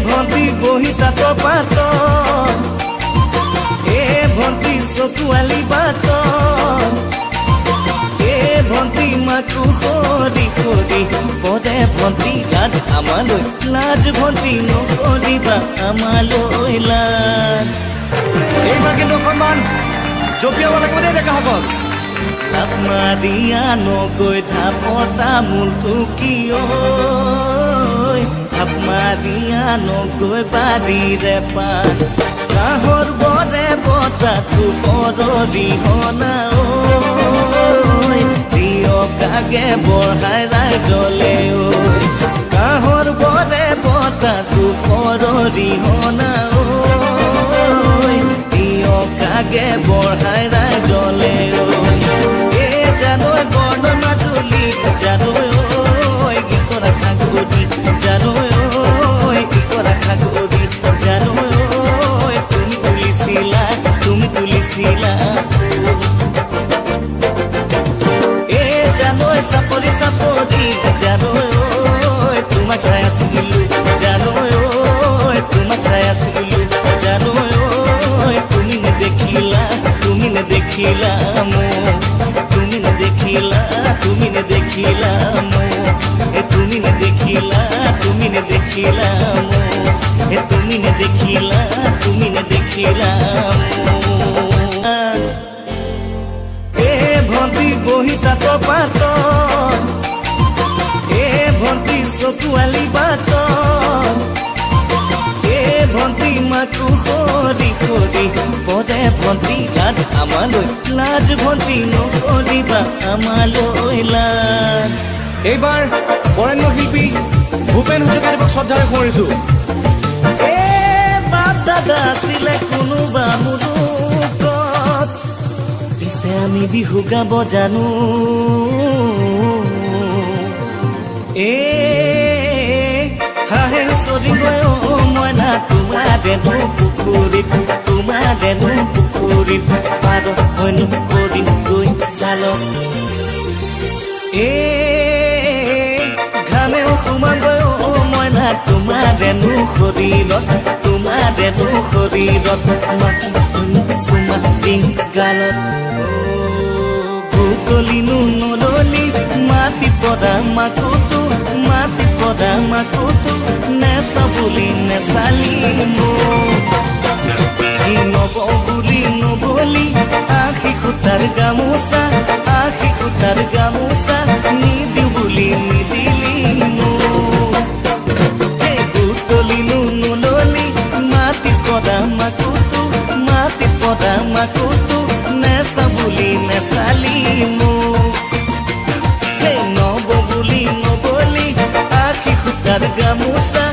ভন্টি বহি তাঁত পাত ভন্টি চকুৱালি বাট ভন্টি মাকো সৰি সৰি পদে ভন্টি গাত আমালৈ লাজ ভন্টি নকৰিবা আমালৈ লাজ এইবাৰ কিন্তু অকণমান জপিয়াব লাগিব দেই ডেকাসকল ঢাপ মাৰিয়া নগৈ ঢাপতা মূলটো কিয় ঢাপ মাৰিয়া নগৈ বাৰীৰে পান কাঁহৰ বৰে বতাটো পৰৰিহনা প্ৰিয় কাগে বঢ়াই ৰাইজলে কাঁহৰ বৰে বতাটো পৰৰিহনা প্ৰিয় কাগে বঢ়াই ৰাইজলে জানৈ বৰ্ণনা তুলি জানৈ গীত ৰাখা গদি জানৈ গীত ৰাখা গদি জানৈ তুমি তুলিছিলা জানৈ চাপৰি চাপৰি জানৈ তোমাক চাই আছিলো জানৈ তোমাক চাই আছিলো জানৈ তুমি নেদেখিলা মোক তুমি নেদেখিলা মোক তুমি নেদেখিলা মোক তুমি নেদেখিলা ভন্টি বহি তাঁত পাত ভন্টি চকুৱালি বাট ভন্টি মাকো সৰি সৰি পদে ভন্টি গাত আমালৈ লাজ ভন্টি নকৰিবা আমালৈ লাজ এইবাৰ বৰেণ্য শিল্পী ভূপেন হাজৰিকাদেৱক শ্ৰদ্ধাৰে সোঁৱৰিছো বাপ দাদা আছিলে কোনোবা মুলুকত পিছে আমি বিহু গাব জানো হাঁহে চৰি গৈ মইনা তোমাৰেনো পুখুৰীত পাৰত হয়নো কৰিম গৈ জালত ঘামেও সোমাবৈ মইনা তোমাৰেনো শৰীৰত মাটি চুমা দিং গালত ভূতলিনো নললি মাটি পদা মাকুতো নেচা বুলি নেচালি মোক নব বুলি নবলি আশী সূতাৰ গামোচা নিদিওঁ বুলি নিদিলি মোক ভূতলিনো নললি মাটি পদা মাকুতো নেচা বুলি নেচালি মোক নব বুলি নবলি আশী সূতাৰ গামোচা